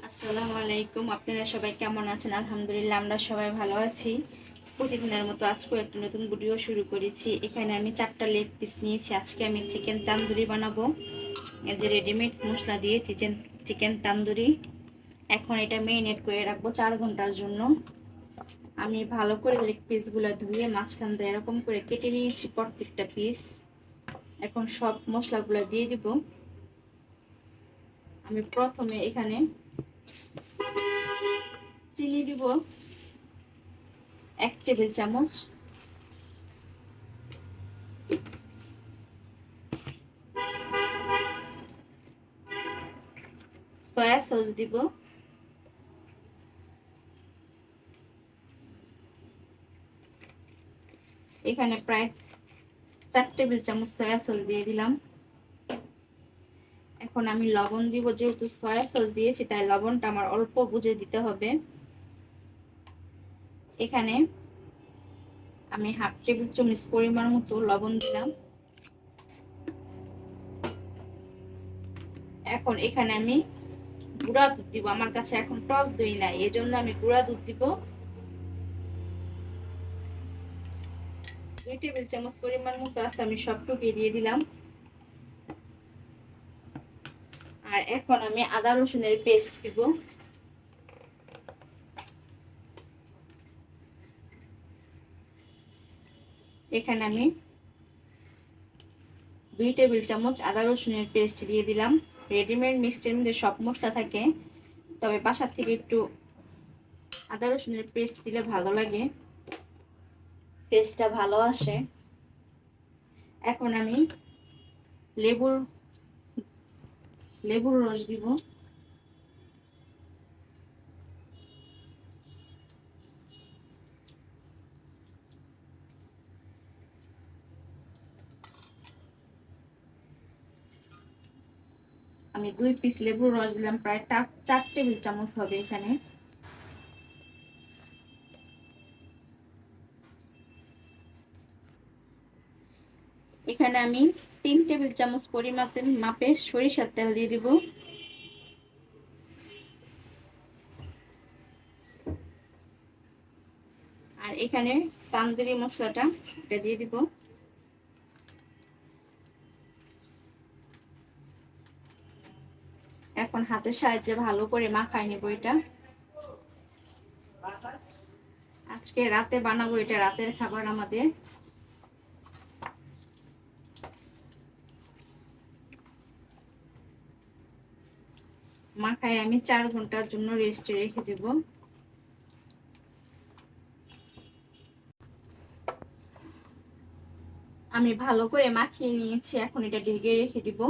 আসসালামু আলাইকুম। আপনারা সবাই কেমন আছেন? আলহামদুলিল্লাহ আমরা সবাই ভালো আছি। প্রতিদিনের মতো আজকেও একটা নতুন ভিডিও শুরু করেছি। এখানে আমি 4টা লেগ পিস নিয়েছি। আজকে আমি চিকেন তান্দুরি বানাবো। এই যে রেডিমেড মশলা দিয়ে চিকেন তান্দুরি। এখন এটা মেরিনেট করে রাখবো 4 ঘন্টার জন্য। আমি ভালো করে লেগ পিসগুলো ধুয়ে মাঝখান দিয়ে এরকম করে কেটে নিয়েছি প্রত্যেকটা পিস। এখন সব মশলাগুলো দিয়ে দিব। আমি প্রথমে এখানে চিনি দিব 1 টেবিল চামচ। সয়া সস দিব এখানে প্রায় 4 টেবিল চামচ সয়া সস দিয়ে দিলাম। এখন আমি লবণ দিব, যেহেতু সয়া সস দিয়েছি তাই লবণটা আমার অল্প বুঝে দিতে হবে। এখানে আমি হাফ টেবিল চামচ পরিমাণ মতো লবণ দিলাম। এখন এখানে আমি গুঁড়া দুধ দিব। আমার কাছে এখন টক দই নাই, এজন্য আমি গুঁড়া দুধ দিব 2 টেবিল চামচ পরিমাণ মতো। আস্তে আমি সবটুকু দিয়ে দিলাম। আর এখন আমি আদা রসুনের পেস্ট দিব। এখানে আমি 2 টেবিল চামচ আদা রসুনের পেস্ট দিয়ে দিলাম। রেডিমেড মিক্সডের মধ্যে সব মশলা থাকে, তবে বাসার থেকে একটু আদা রসুনের পেস্ট দিলে ভালো লাগে, টেস্টটা ভালো আসে। এখন আমি লেবুর লেবুর রস দিব। আমি 2 পিস লেবুর রস দিলাম, প্রায় 4 টেবিল চামচ হবে এখানে। এখানে আমি 3 টেবিল চামচ মাপে সরিষার তেল দিয়ে দিব। আর এখানে তান্দুরি মশলাটা এটা দিয়ে দিব। এখন হাতের সাহায্যে ভালো করে মাখায় নেব এটা। আজকে রাতে বানাবো, এটা রাতের খাবার আমাদের। মাখায় আমি 4 ঘন্টার জন্য রেস্টে রেখে দেব। আমি ভালো করে মাখিয়ে নিয়েছি, এখন এটা ঢেকে রেখে দিব।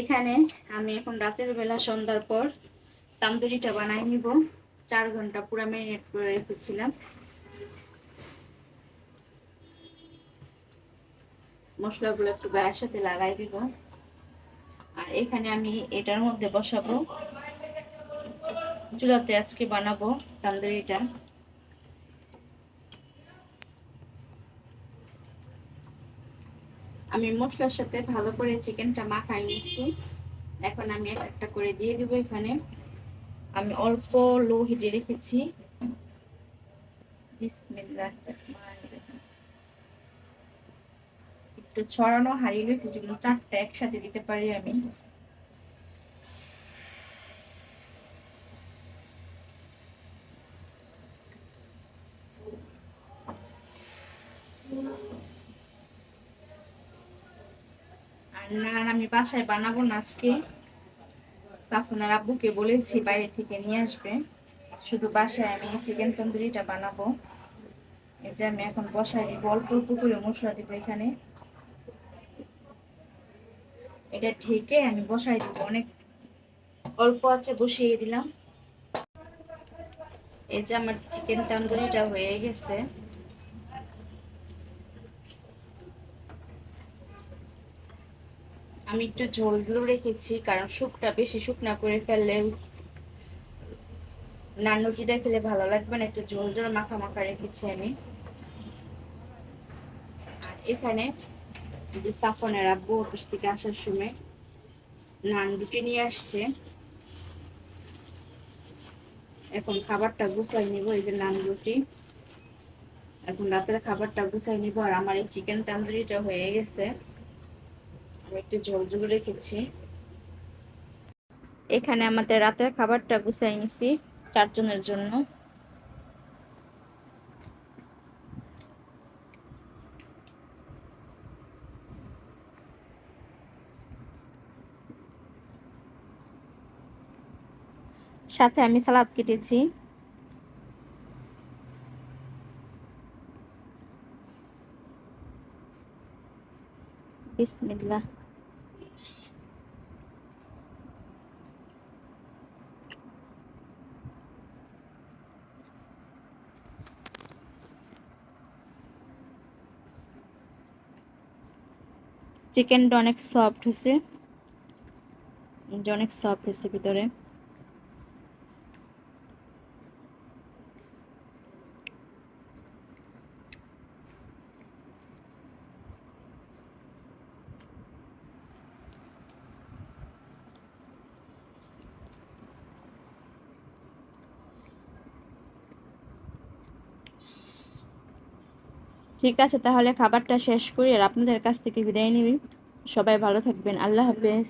এখানে আমি এখন রাতের বেলা সন্ধ্যার পর তান্দুরিটা বানাই নিব। 4 ঘন্টা পুরো ম্যারিনেট করে রেখেছিলাম। মশলাগুলো একটু গায়ের সাথে লাগাই দিব। আর এখানে আমি এটার মধ্যে বসাবো, চুলাতে আজকে বানাবো তান্দুরিটা। আমি মশলার সাথে ভালো করে চিকেনটা মাখাই নিয়েছি। এখন আমি একটা করে দিয়ে দিব এখানে। আমি অল্প লো হিটে রেখেছি। বিসমিল্লাহ, একটু ছড়ানো হারিয়ে রয়েছে, যেগুলো 4টা একসাথে দিতে পারি আমি। আর নান আমি বাসায় বানাবো না আজকে। সাফনার আব্বুকে বলেছি বাইরে থেকে নিয়ে আসবে, শুধু বাসায় আমি চিকেন তন্দুরিটা বানাবো। এই যে আমি এখন বসাই দিব, অল্প অল্প করে মশলা দিব এখানে। এটা ঢেকে আমি বসাই দিব, অনেক অল্প আছে বসিয়ে দিলাম। এই যে আমার চিকেন তন্দুরিটা হয়ে গেছে। আমি একটু ঝোল ঝোল রেখেছি, কারণ শুকনা বেশি শুকনা করে ফেললে নান রুটিটা খেলে ভালো লাগবে না, একটু ঝোল ঝোল মাখা মাখা রেখেছি আমি। আর এখানে যে সাফনের আব্বু অফিস থেকে আসার সময় নান রুটি নিয়ে আসছে। এখন খাবারটা গুছাই নিব, এই যে নান রুটি। এখন রাতের খাবারটা গুছাই নিব। আর আমার এই চিকেন তান্দুরিটা হয়ে গেছে, আমি একটু ঝোল ঝোল রেখেছি। এখানে আমাদের রাতের খাবারটা গুছাই নিছি 4 জনের জন্য। সাথে আমি সালাদ কেটেছি। বিসমিল্লাহ। চিকেনটা অনেক সফট হয়েছে, অনেক সফট হয়েছে ভিতরে। ঠিক আছে, তাহলে খাবারটা শেষ করি আর আপনাদের কাছ থেকে বিদায় নিবি। সবাই ভালো থাকবেন। আল্লাহ হাফেজ।